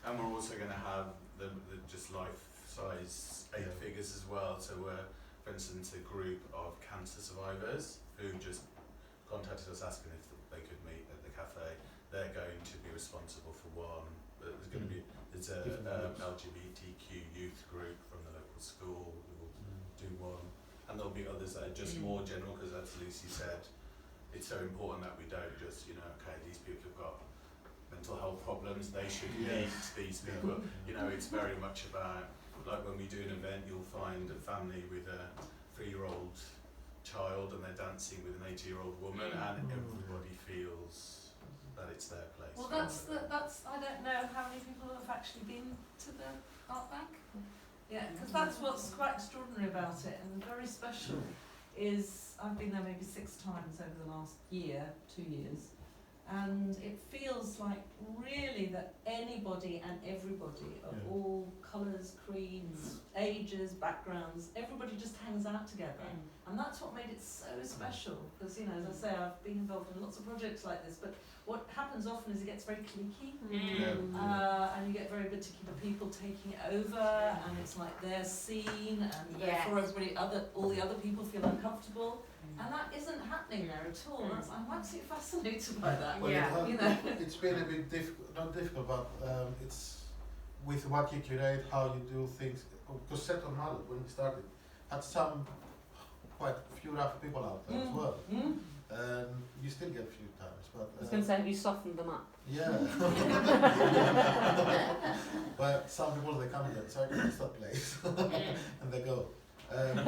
And we're also going to have the just life-size 8 figures as well. So we're, for instance, a group of cancer survivors who just contacted us asking if they could meet at the cafe. They're going to be responsible for one. There's going to be a LGBTQ youth group from the local school who will do one, and there'll be others that are just more general, because as Lucy said, it's so important that we don't just these people have got mental health problems, they should meet these people. It's very much about like when we do an event, you'll find a family with a 3-year-old child and they're dancing with an 80-year-old woman, and everybody feels that it's their place. Well, that's I don't know how many people have actually been to the Artbank. Yeah, because that's what's quite extraordinary about it and very special. Is I've been there maybe 6 times over the last year, 2 years, and it feels like really that anybody and everybody of all colours, creeds, ages, backgrounds, everybody just hangs out together. And that's what made it so special, because, you know, as I say, I've been involved in lots of projects like this, but what happens often is it gets very cliquey, and you get very particular people taking it over, and it's like they're seen, and therefore all the other people feel uncomfortable, and that isn't happening there at all. I'm absolutely fascinated by that. Well, You know, it's been a bit not difficult, but it's with what you curate, how you do things. Because Shepton Mallet, when we started, had quite a few rough people out there as well. You still get a few times, but I was going to say, have you softened them up? yeah. But some people, they come and say, it's that place, and they go. yeah,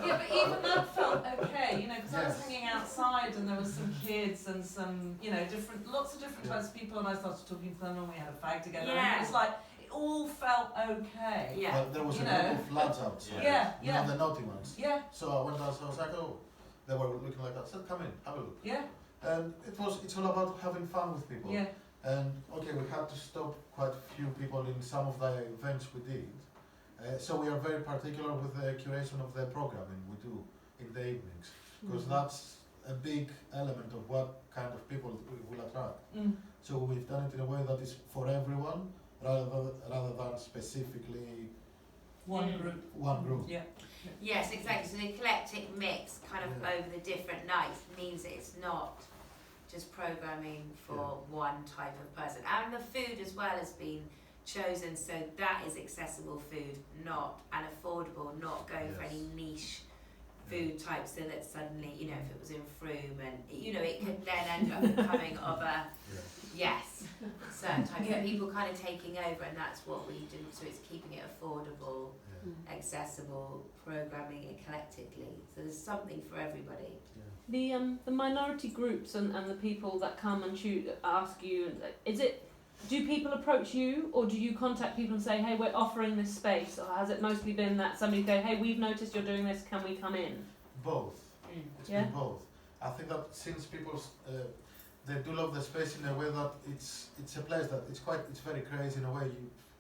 but even that felt okay, you know, because I was hanging outside and there was some kids and some, you know, lots of different types of people, and I started talking to them and we had a fag together. And it was like, it all felt okay. Yeah. But there was a group of lads outside. You know, the naughty ones. Yeah. So I went outside, I was like, oh, they were looking like that. I said, come in, have a look. Yeah. And it's all about having fun with people. Yeah. And okay, we had to stop quite a few people in some of the events we did. So we are very particular with the curation of the programming we do in the evenings, because that's a big element of what kind of people we will attract. So we've done it in a way that is for everyone, rather than specifically one group. Yeah. Yes, exactly. So the eclectic mix kind of over the different nights means it's not just programming for one type of person. And the food as well has been chosen so that is accessible food, not and affordable, not going for any niche food types, so that suddenly, you know, if it was in Frome and, you know, it could then end up becoming of a certain type of people kind of taking over, and that's what we do. So it's keeping it affordable, accessible, programming eclectically. So there's something for everybody. The minority groups and the people that come and ask you, do people approach you, or do you contact people and say, hey, we're offering this space? Or has it mostly been that somebody go, hey, we've noticed you're doing this, can we come in? Both. It's been both. I think that since people they do love the space in a way that it's a place that it's very crazy in a way.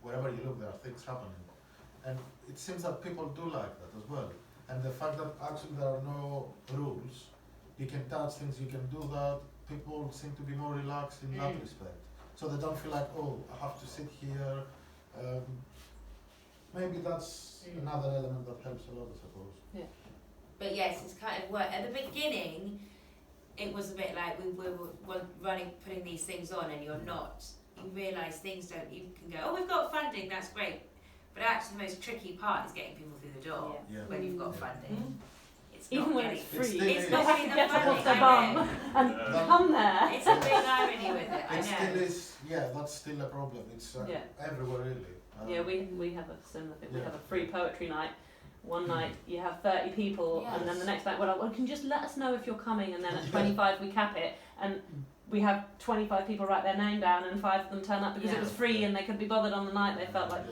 Wherever you look, there are things happening, and it seems that people do like that as well. And the fact that actually there are no rules, you can touch things, you can do that. People seem to be more relaxed in that respect. So they don't feel like, oh, I have to sit here. Maybe that's another element that helps a lot, I suppose. Yeah. But yes, it's kind of work. At the beginning, it was a bit like we were putting these things on, and you're not. You realise things don't. You can go, oh, we've got funding, that's great. But actually, the most tricky part is getting people through the door when you've got funding. Even when it's free, it's they not have to getting get the up off their funding, bum and come there. It's a big irony with it, I It know. still is, that's still a problem. It's everywhere really. We have a similar thing. We have a free poetry night. One night you have 30 people, and then the next night we're like, well, can you just let us know if you're coming? And then at 25 we cap it, and we have 25 people write their name down, and 5 of them turn up because it was free and they couldn't be bothered on the night. They felt like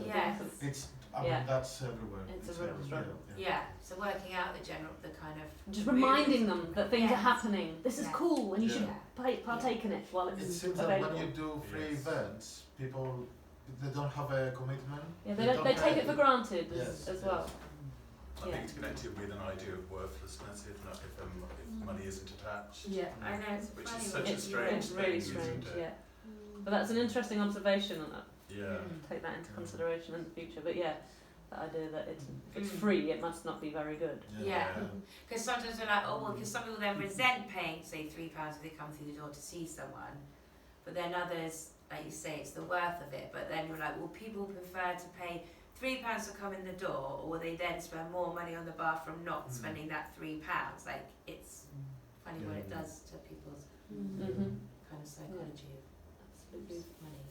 I mean, that's everywhere. It's a real struggle. So working out the kind of... Just reminding them that things are happening. This is cool and you should partake in it while it's It seems available. that when you do free events, people, they don't have a commitment. Yeah, they take it for granted as well. I think it's connected with an idea of worthlessness if money isn't attached. Yeah, I know. Which is such a strange thing, really strange, isn't it? But that's an interesting observation, and Yeah. take that into consideration in the future. But the idea that if it's free, it must not be very good. Because sometimes we're like, oh, well, because some people then resent paying, say, £3 if they come through the door to see someone. But then others, like you say, it's the worth of it. But then you're like, well, people prefer to pay £3 to come in the door, or they then spend more money on the bathroom not spending that £3. Like, it's funny what it does to people's kind of psychology of money.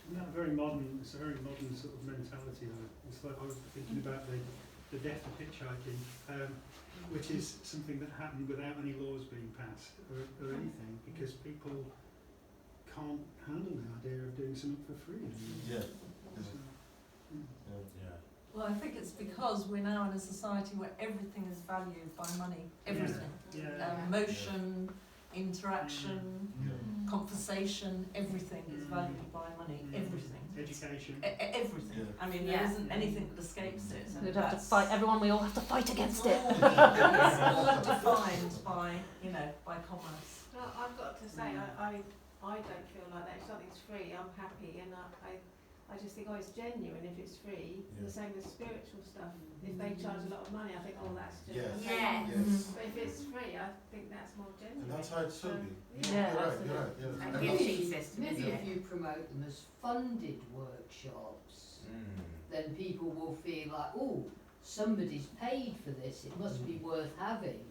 No, very very modern. It's a very modern sort of mentality. It's like I was thinking about the death of hitchhiking, which is something that happened without any laws being passed or anything, because people can't handle the idea of doing something for free. Yeah. So, Yeah. Well, I think it's because we're now in a society where everything is valued by money. Everything. yeah. Emotion, interaction, Yeah. conversation, everything is valued by money. Everything. Education. Everything. Yeah. I mean, Yeah. there isn't anything that escapes it. and We'd have to that's fight, everyone, we all have to fight against it. It's all defined by, by commerce. Well, I've got to say, I don't feel like that. If something's free, I'm happy, and I just think, it's genuine if it's free. Yeah. The same with spiritual stuff. If they charge a lot of money, I think, that's just Yes. Yes. Yes. But if it's free, I think that's more genuine. And that's how it should be. Yeah, You're right. You're right. Yes. And And give that's- fee system, Maybe isn't if it? you promote them as funded workshops, then people will feel like, oh, somebody's paid for this, it must be worth having.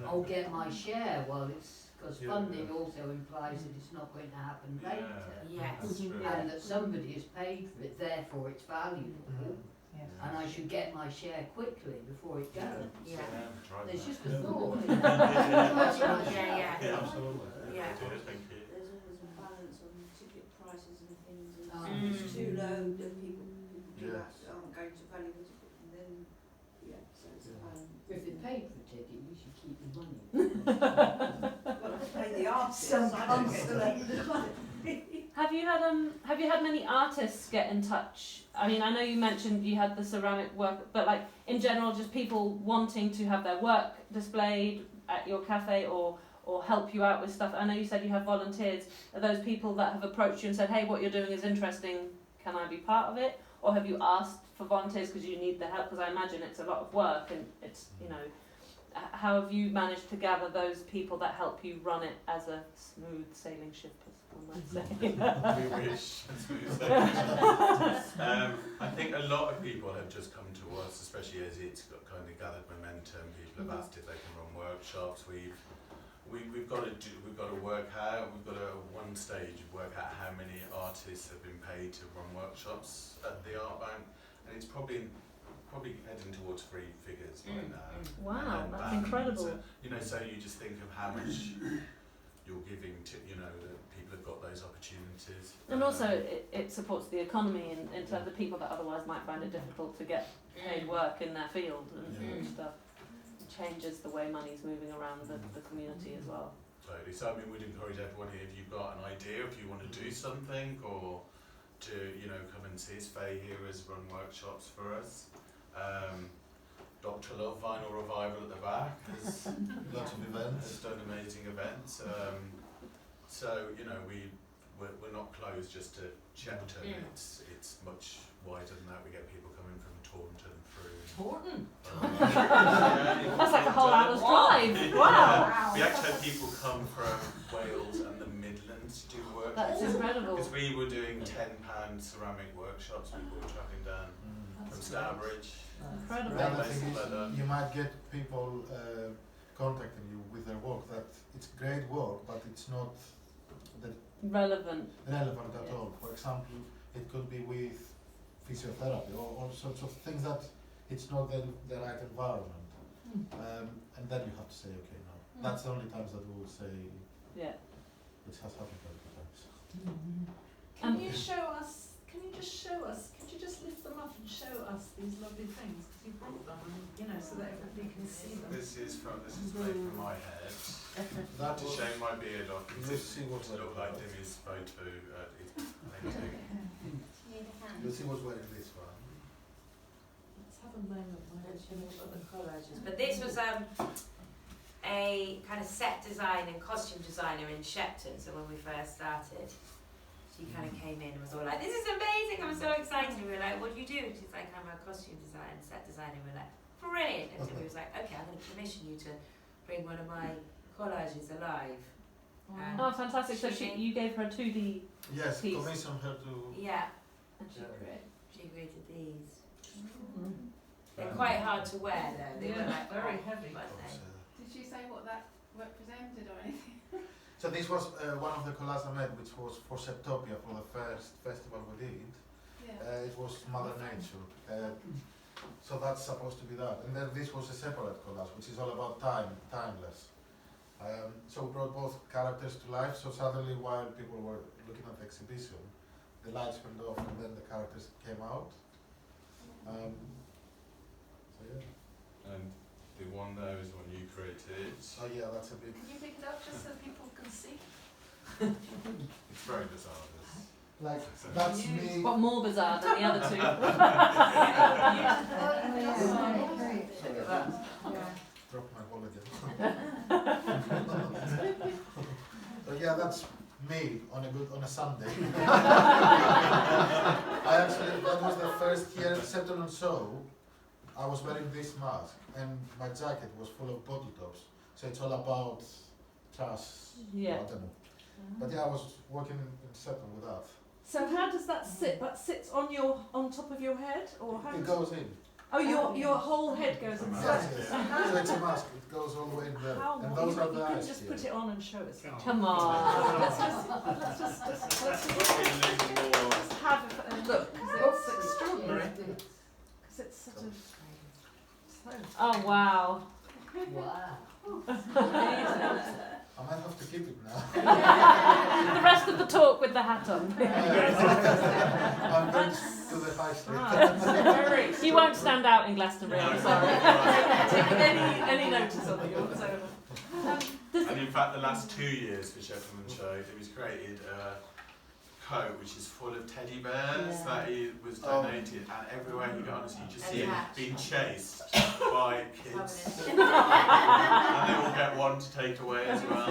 I'll get my share. Well, it's because Yeah. funding also implies that it's not going to happen later. Yes. That's true. And that somebody has paid for it, therefore it's valuable. Yes. And I should get my share quickly before it goes. Yeah. Try There's that. just a thought. Yeah. Yeah. Absolutely. Yeah. Thank you. There's always a balance on ticket prices and things, and Oh. if it's too low, that people Yes. aren't going to value the ticket, and then, so it's a Yeah. balance. If they paid for a ticket, you should keep the money. Well, to pay the artists, I don't get the money. Have you had many artists get in touch? I mean, I know you mentioned you had the ceramic work, but like in general, just people wanting to have their work displayed at your cafe or help you out with stuff. I know you said you have volunteers. Are those people that have approached you and said, hey, what you're doing is interesting, can I be part of it? Or have you asked for volunteers because you need the help? Because I imagine it's a lot of work and it's, how have you managed to gather those people that help you run it as a smooth sailing ship, as one might say? We wish. I think a lot of people have just come to us, especially as it's got kind of gathered momentum. People have asked if they can run workshops. We've got to work out. We've got to at one stage work out how many artists have been paid to run workshops at the Artbank, and it's probably heading towards 3 figures right now. Wow, And that's bands, incredible. so you just think of how much you're giving to, that people have got those opportunities. And also, it supports the economy in terms of people that otherwise might find it difficult to get paid work in their field and stuff. It changes the way money's moving around the community as well. Totally. So we'd encourage everyone here, if you've got an idea, if you want to do something, or to come and see us. Faye here has run workshops for us. Dr. Love Vinyl Revival at the back has Lots of events. done amazing events. So we're not closed just to Shepton. It's much wider than that. We get people coming from Taunton through. Taunton? That's like a whole hour's drive. Wow. We actually had people come from Wales and the Midlands to do work. That's incredible. Because we were doing £10 ceramic workshops. People were travelling down from Stourbridge. Incredible. The other thing Places like that. is, you might get people contacting you with their work that it's great work, but it's not Relevant. relevant at all. For example, it could be with physiotherapy or all sorts of things that it's not the right environment. And then you have to say, okay, no. That's the only times that we will say, Yeah. which has happened multiple times. Can you just lift them up and show us these lovely things? Because you brought them, so that everybody can see them. This is made from my head. That To was, shame my beard off. you'll see what To look like Dimmy's photo at his painting. you'll see what's wearing this one. Let's have a moment while I finish up the collages. But this was a kind of set design and costume designer in Shepton. So when we first started, she kind of came in and was all like, "This is amazing! I'm so excited." And we were like, "What do you do?" She's like, "I'm a costume designer, set designer." And we're like, "Brilliant!" And so we was like, "Okay, I'm going to commission you to bring one of my collages alive." Oh, fantastic. So you gave her a 2D Yes, Piece. commission her to. Yeah, and she created these. Mm-hmm. They're quite hard to wear though. They were like very oh, heavy. weren't they? Did she say what that represented or anything? So this was one of the collages I made, which was for Septopia, for the first festival we did. Yeah. It was Mother Nature. So that's supposed to be that. And then this was a separate collage, which is all about timeless. So we brought both characters to life. So suddenly, while people were looking at the exhibition, the lights went off, and then the characters came out. So yeah. And the one there is one you created. Oh yeah, that's a bit Can you pick it up just so people can see? It's very bizarre. This. like that's me. What more bizarre than the other two? Look at that. Drop my ball again. So yeah, that's me on a Sunday. I actually that was the first year Shepton show. I was wearing this mask and my jacket was full of bottle tops. So it's all about trash. Yeah. I don't know. But yeah, I was working in Shepton with that. So how does that sit? That sits on top of your head, or how? It does goes in. Oh, your whole head goes inside. Yes, yes. So it's a mask. It goes all the way in there. How And more? those are You the can eyes just here. put it on and show us. Come on. Let's just have a look, because it's extraordinary. Because it's sort of so Oh wow. Wow. I might have to keep it now. The rest of the talk with the hat on. I'm going to the high street. You won't stand out in Glastonbury, I'm sorry. taking any notice of you whatsoever. And in fact, the last 2 years for Shepton Show, it was created a coat which is full of teddy bears Yeah. that he was donated, and everywhere you go, honestly, you just see him Attached. being chased by kids. Having And they all get one to take away as well.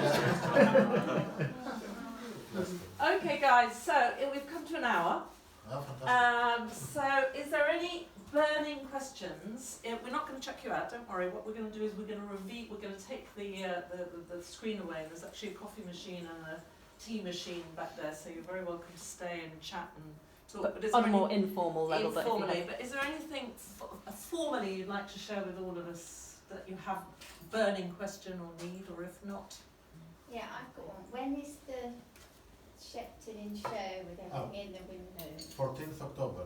Okay, guys. So we've come to an hour. Oh, fantastic. So is there any burning questions? We're not going to chuck you out. Don't worry. What we're going to do is we're going to review. We're going to take the screen away. And there's actually a coffee machine and a tea machine back there. So you're very welcome to stay and chat and talk. But is on a there more any- informal level. informally. But is there anything formally you'd like to share with all of us that you have burning question or need, or if not? Yeah, I've got one. When is the Shepton show with everything in the window? 14th October.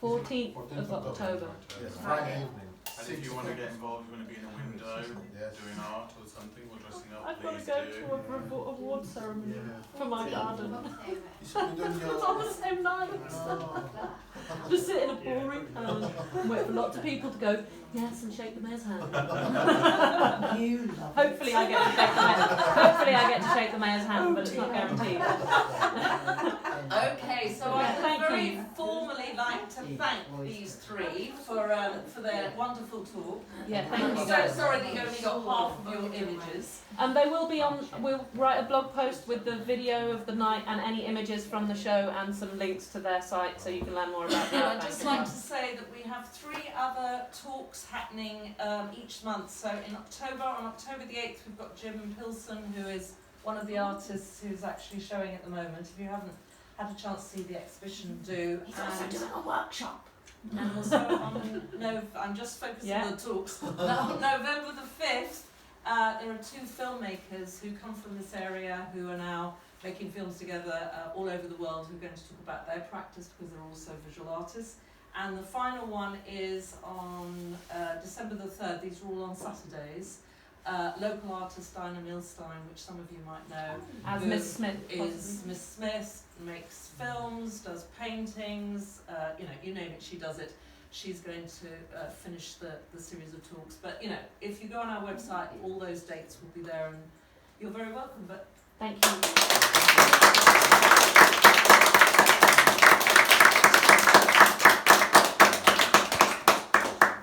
14th 14th of October. October. Yes, Friday evening. And if you want to get involved, you want to be in a window, Yes. doing art or something, or dressing up, I've got to please go do. to a award ceremony for my garden. You should be doing your... It's on the same night. Just sit in a ballroom and wait for lots of people to go, yes, and shake the mayor's hand. You love Hopefully I get to shake the mayor. Hopefully I get to shake the mayor's hand, but it's not guaranteed. Okay, so I would Thank very you. formally like to thank these three for their wonderful talk. Yeah, thank I'm you so guys. sorry that you only got half of your images. And they will be on. We'll write a blog post with the video of the night and any images from the show and some links to their site, so you can learn more about the I'd Artbank just as like well. to say that we have 3 other talks happening each month. So in October, on October the 8th, we've got Jim Pilson, who is one of the artists who's actually showing at the moment. If you haven't had a chance to see the exhibition, do. He's also doing a workshop. And also on I'm just focusing on the talks. On November the 5th, there are 2 filmmakers who come from this area who are now making films together all over the world, who are going to talk about their practice because they're also visual artists. And the final one is on December the 3rd. These are all on Saturdays. Local artist Dinah Milstein, which some of you might know, As who Miss Smith. is Miss Smith, makes films, does paintings, you name it, she does it. She's going to finish the series of talks. But, if you go on our website, all those dates will be there, and you're very welcome. But Thank you.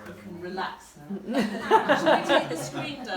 you can relax now. Shall we take the screen down?